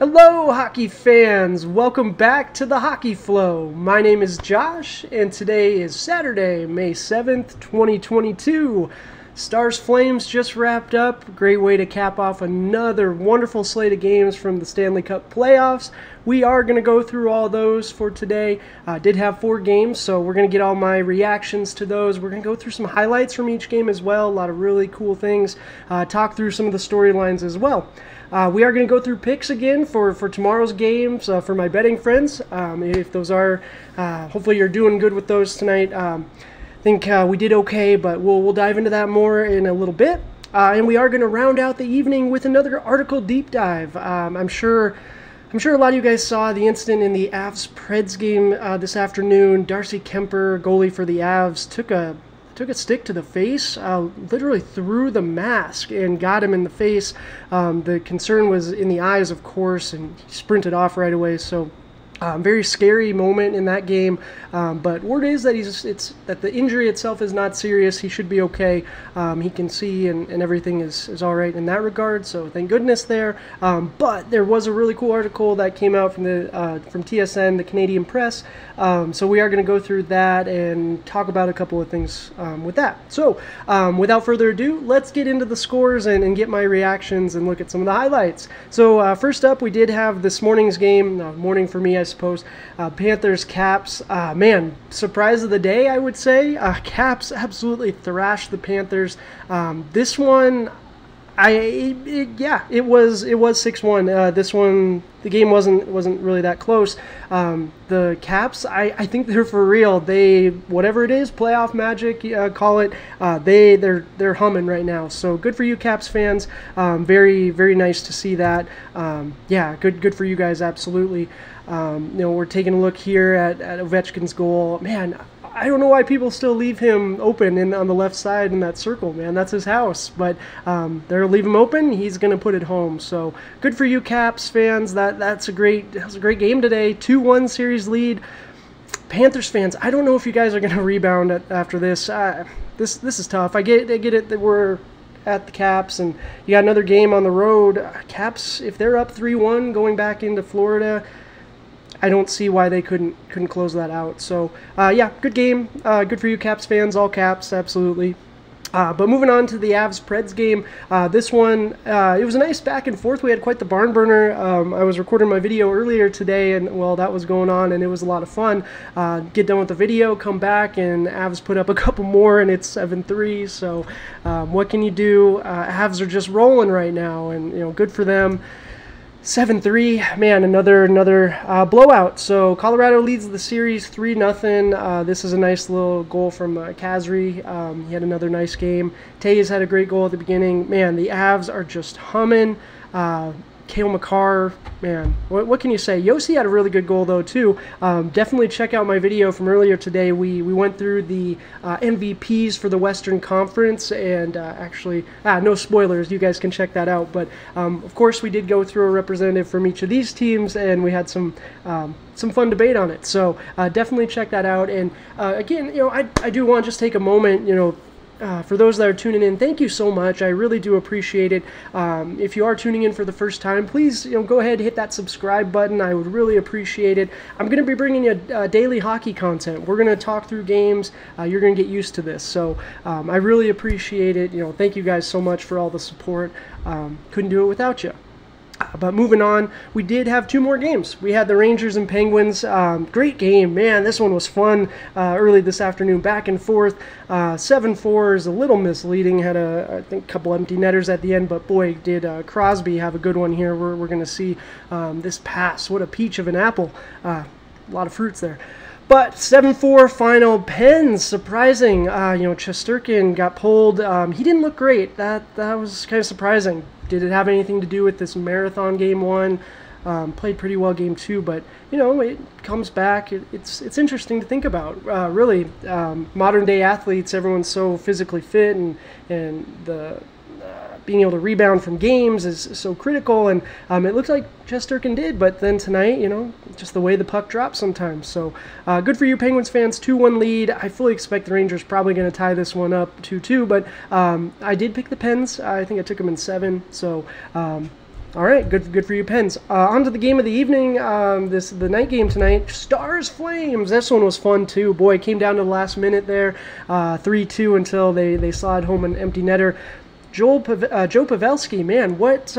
Hello, hockey fans! Welcome back to the Hockey Flow. My name is Josh, and today is Saturday, May 7th, 2022. Stars Flames just wrapped up. Great way to cap off another wonderful slate of games from the Stanley Cup playoffs. We are going to go through all those for today. Did have 4 games, so we're going to get all my reactions to those. We're going to go through some highlights from each game as well. A lot of really cool things. Talk through some of the storylines as well. We are going to go through picks again for tomorrow's games for my betting friends. If those are, hopefully you're doing good with those tonight. I think we did okay, but we'll dive into that more in a little bit. And we are going to round out the evening with another article deep dive. I'm sure a lot of you guys saw the incident in the Avs-Preds game this afternoon. Darcy Kuemper, goalie for the Avs, took a stick to the face, literally threw the mask and got him in the face. The concern was in the eyes, of course, and he sprinted off right away. So very scary moment in that game, but word is that that the injury itself is not serious. He should be okay. He can see and everything is all right in that regard, so thank goodness there. But there was a really cool article that came out from TSN, the Canadian Press, so we are going to go through that and talk about a couple of things with that. So without further ado, let's get into the scores and get my reactions and look at some of the highlights. So first up, we did have this morning's game, morning for me, I suppose, Panthers Caps. Man, surprise of the day, I would say. Caps absolutely thrashed the Panthers. This one, it was 6-1. This one, the game wasn't really that close. The Caps, I think they're for real. They, whatever it is, playoff magic, call it. They're humming right now. So good for you, Caps fans. Very nice to see that. Yeah, good for you guys, absolutely. We're taking a look here at Ovechkin's goal. Man, I don't know why people still leave him open on the left side in that circle, man. That's his house. But they'll leave him open. He's going to put it home. So good for you, Caps fans. That was a great game today. 2-1 series lead. Panthers fans, I don't know if you guys are going to rebound after this. This is tough. I get it that we're at the Caps and you got another game on the road. Caps, if they're up 3-1 going back into Florida, I don't see why they couldn't close that out. So, yeah, good game. Good for you, Caps fans. All Caps, absolutely. But moving on to the Avs-Preds game, this one, it was a nice back and forth. We had quite the barn burner. I was recording my video earlier today, and, well, that was going on, and it was a lot of fun. Get done with the video, come back, and Avs put up a couple more, and it's 7-3. So what can you do? Avs are just rolling right now, and, good for them. 7-3, man, another blowout. So Colorado leads the series 3-0. This is a nice little goal from Kazri. He had another nice game. Tays had a great goal at the beginning. Man, the Avs are just humming. Cale Makar, man, what can you say? Yossi had a really good goal, though, too. Definitely check out my video from earlier today. We went through the MVPs for the Western Conference, and actually, no spoilers. You guys can check that out. But, of course, we did go through a representative from each of these teams, and we had some fun debate on it. So definitely check that out. And, again, I do want to just take a moment, for those that are tuning in, thank you so much. I really do appreciate it. If you are tuning in for the first time, please go ahead and hit that subscribe button. I would really appreciate it. I'm going to be bringing you daily hockey content. We're going to talk through games. You're going to get used to this. So I really appreciate it. Thank you guys so much for all the support. Couldn't do it without you. But moving on, we did have 2 more games. We had the Rangers and Penguins. Great game, man. This one was fun early this afternoon, back and forth. 7-4 is a little misleading. Had I think, a couple empty netters at the end, but boy, did Crosby have a good one here. We're going to see this pass. What a peach of an apple. A lot of fruits there. But 7-4 final. Pens, surprising. Shesterkin got pulled. He didn't look great. That was kind of surprising. Did it have anything to do with this marathon game 1? Played pretty well game 2, but it comes back. It's interesting to think about. Really, modern day athletes, everyone's so physically fit, and the being able to rebound from games is so critical, and it looks like Shesterkin did, but then tonight, just the way the puck drops sometimes. So good for you, Penguins fans. 2-1 lead. I fully expect the Rangers probably going to tie this one up 2-2, but I did pick the Pens. I think I took them in 7, so All right, good for you, Pens. On to the game of the evening. The night game tonight. Stars Flames. This one was fun too. Boy, it came down to the last minute there, 3-2 until they slid home an empty netter. Joe Pavelski, man, what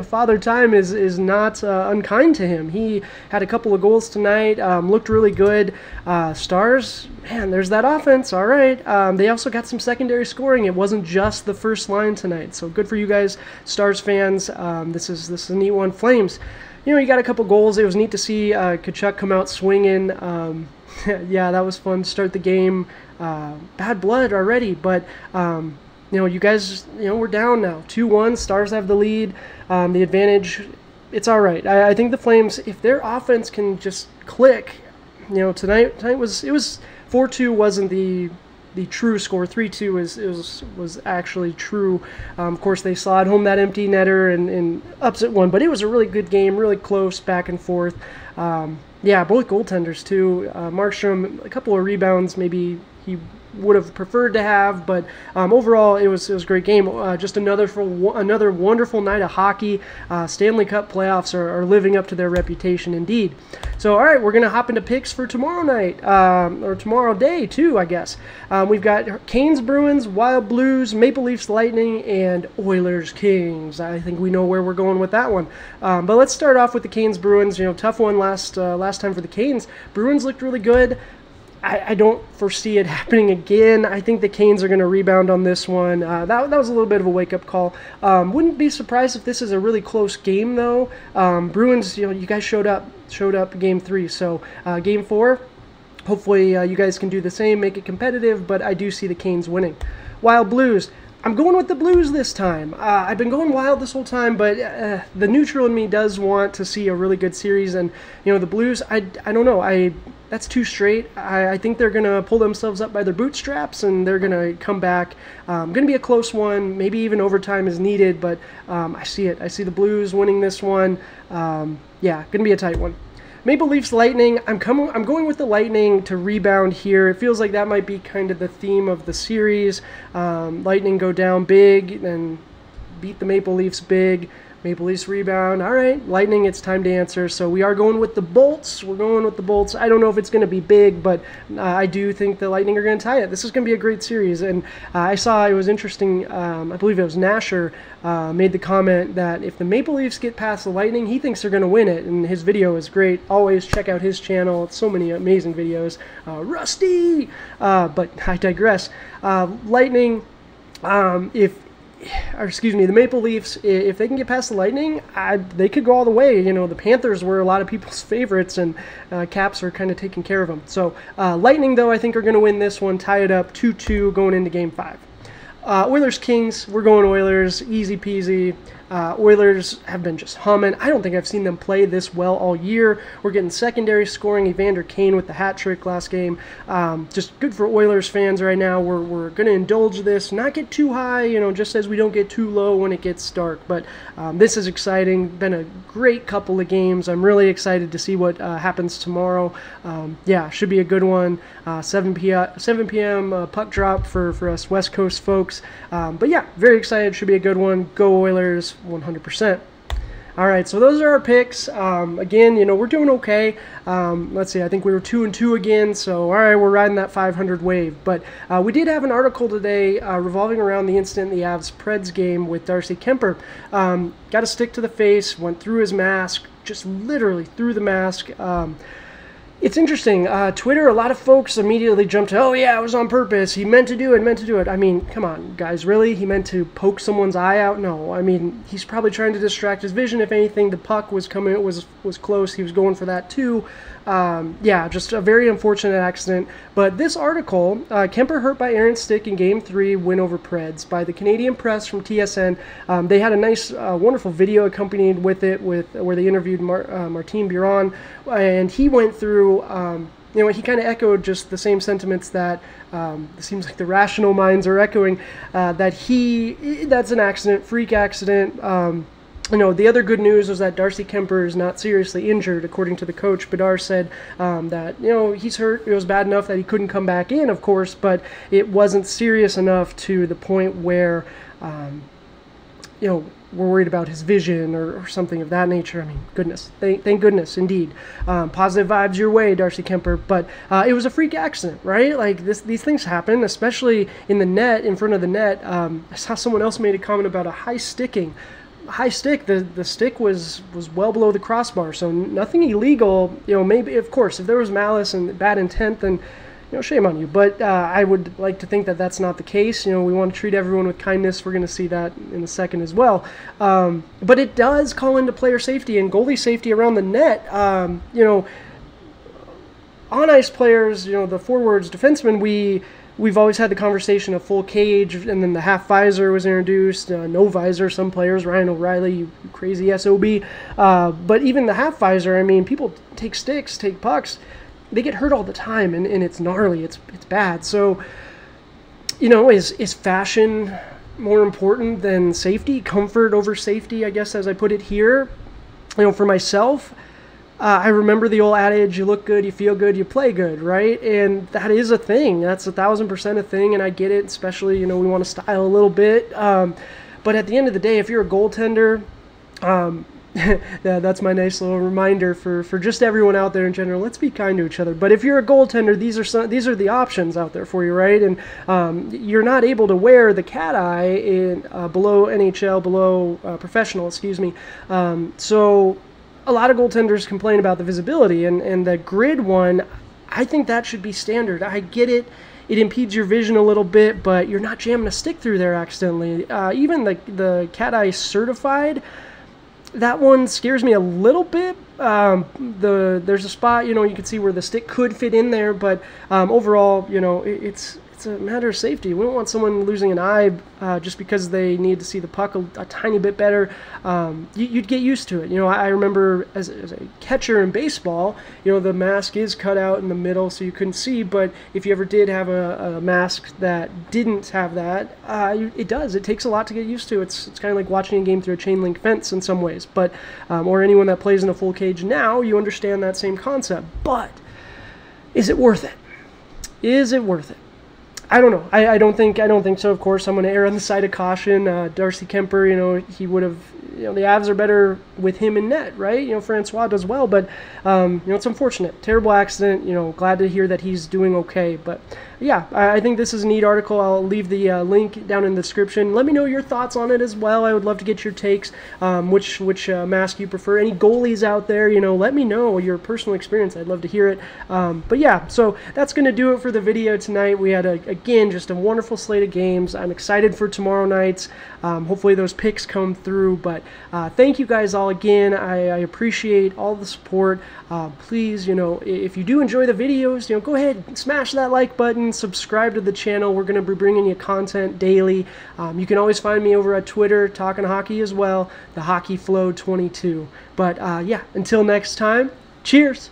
Father Time is not unkind to him. He had a couple of goals tonight, looked really good. Stars, man, there's that offense. All right. They also got some secondary scoring. It wasn't just the first line tonight. So good for you guys, Stars fans. This is a neat one. Flames, you got a couple goals. It was neat to see Tkachuk come out swinging. Yeah, that was fun to start the game. Bad blood already, but you guys, we're down now. 2-1. Stars have the lead. The advantage, it's all right. I think the Flames, if their offense can just click, tonight it was 4-2 wasn't the true score. 3-2 was actually true. Of course, they slid home that empty netter and upset one, but it was a really good game, really close, back and forth. Yeah, both goaltenders too. Markstrom, a couple of rebounds, maybe he would have preferred to have, but overall it was a great game. Just another wonderful night of hockey. Stanley Cup playoffs are living up to their reputation indeed. So all right, we're gonna hop into picks for tomorrow night, or tomorrow day too, I guess. We've got Canes Bruins, Wild Blues, Maple Leafs Lightning, and Oilers Kings. I think we know where we're going with that one. But let's start off with the Canes Bruins. Tough one last time for the Canes. Bruins looked really good. I don't foresee it happening again. I think the Canes are going to rebound on this one. That was a little bit of a wake-up call. Wouldn't be surprised if this is a really close game, though. Bruins, you guys showed up Game 3. So Game 4, hopefully you guys can do the same, make it competitive, but I do see the Canes winning. Wild Blues. I'm going with the Blues this time. I've been going Wild this whole time, but the neutral in me does want to see a really good series. And, the Blues, I don't know. That's too straight. I think they're going to pull themselves up by their bootstraps, and they're going to come back. Going to be a close one. Maybe even overtime is needed, but I see it. I see the Blues winning this one. Yeah, going to be a tight one. Maple Leafs Lightning. I'm going with the Lightning to rebound here. It feels like that might be kind of the theme of the series. Lightning go down big and beat the Maple Leafs big. Maple Leafs rebound. All right, Lightning, it's time to answer. So we are going with the Bolts. We're going with the Bolts. I don't know if it's going to be big, but I do think the Lightning are going to tie it. This is going to be a great series. And I saw it was interesting. I believe it was Nasher made the comment that if the Maple Leafs get past the Lightning, he thinks they're going to win it. And his video is great. Always check out his channel. It's so many amazing videos. Rusty! But I digress. Lightning, the Maple Leafs, if they can get past the Lightning, they could go all the way. The Panthers were a lot of people's favorites, and Caps are kind of taking care of them. So Lightning, though, I think are going to win this one, tie it up 2-2 going into Game 5. Oilers Kings, we're going Oilers, easy peasy. Oilers have been just humming. I don't think I've seen them play this well all year. We're getting secondary scoring. Evander Kane with the hat trick last game. Just good for Oilers fans right now. We're going to indulge this, not get too high, just as we don't get too low when it gets dark. But this is exciting. Been a great couple of games. I'm really excited to see what happens tomorrow. Yeah, should be a good one. 7 p.m. Puck drop for us West Coast folks. But yeah, very excited. Should be a good one. Go Oilers. 100%. All right, so those are our picks. Again, we're doing okay. Let's see, I think we were 2-2 again, so all right, we're riding that 500 wave. But we did have an article today revolving around the incident in the Avs-Preds game with Darcy Kuemper. Got a stick to the face, went through his mask, just literally through the mask. It's interesting. Twitter, a lot of folks immediately jumped to, oh yeah, it was on purpose. He meant to do it, I mean, come on, guys, really? He meant to poke someone's eye out? No, I mean, he's probably trying to distract his vision. If anything, the puck was coming, it was close. He was going for that too. Yeah, just a very unfortunate accident. But this article, Kuemper hurt by errant stick in Game 3, win over Preds, by the Canadian Press from TSN. They had a nice, wonderful video accompanied with it, where they interviewed Martin Biron, and he went through, he kind of echoed just the same sentiments that it seems like the rational minds are echoing, that that's an accident, freak accident. The other good news was that Darcy Kuemper is not seriously injured, according to the coach. Bedard said that, he's hurt. It was bad enough that he couldn't come back in, of course, but it wasn't serious enough to the point where, we're worried about his vision or something of that nature. I mean, goodness, thank goodness, indeed. Positive vibes your way, Darcy Kuemper. But it was a freak accident, right? Like these things happen, especially in the net, in front of the net. I saw someone else made a comment about a high stick. The stick was well below the crossbar, so nothing illegal. Maybe, of course, if there was malice and bad intent, then shame on you. But I would like to think that that's not the case. We want to treat everyone with kindness. We're going to see that in a second as well. But it does call into player safety and goalie safety around the net. On ice players, the forwards, defensemen, we've always had the conversation of full cage, and then the half visor was introduced. No visor, some players, Ryan O'Reilly, you crazy SOB. But even the half visor, I mean, people take sticks, take pucks. They get hurt all the time, and it's gnarly. It's bad. So, is fashion more important than safety? Comfort over safety, I guess, as I put it here. For myself, I remember the old adage, you look good, you feel good, you play good, right? And that is a thing. That's 1,000% a thing, and I get it, especially, we want to style a little bit. But at the end of the day, if you're a goaltender, yeah, that's my nice little reminder for just everyone out there in general. Let's be kind to each other. But if you're a goaltender, these are the options out there for you, right? And you're not able to wear the cat eye in below NHL, below professional, excuse me. So a lot of goaltenders complain about the visibility, and the grid one, I think that should be standard. I get it. It impedes your vision a little bit, but you're not jamming a stick through there accidentally. Even the cat eye certified, that one scares me a little bit. There's a spot, you can see where the stick could fit in there, but overall, it's a matter of safety. We don't want someone losing an eye just because they need to see the puck a tiny bit better. You'd get used to it. I remember as a catcher in baseball, the mask is cut out in the middle so you couldn't see, but if you ever did have a mask that didn't have that, it takes a lot to get used to. It's kind of like watching a game through a chain link fence in some ways, but or anyone that plays in a full cage now, you understand that same concept. But is it worth it? Is it worth it? I don't know. I don't think so. Of course, I'm going to err on the side of caution. Darcy Kuemper, he would have. The Avs are better with him in net, right? Francois does well, but it's unfortunate. Terrible accident. Glad to hear that he's doing okay. But yeah, I think this is a neat article. I'll leave the link down in the description. Let me know your thoughts on it as well. I would love to get your takes. Which mask you prefer? Any goalies out there? Let me know your personal experience. I'd love to hear it. But yeah, so that's going to do it for the video tonight. We had again just a wonderful slate of games. I'm excited for tomorrow night's. Hopefully those picks come through. But thank you guys all again. I appreciate all the support. Please, if you do enjoy the videos, go ahead and smash that like button. Subscribe to the channel. We're going to be bringing you content daily. You can always find me over at Twitter, talking hockey as well, the Hockey Flow 22. But yeah, until next time, cheers.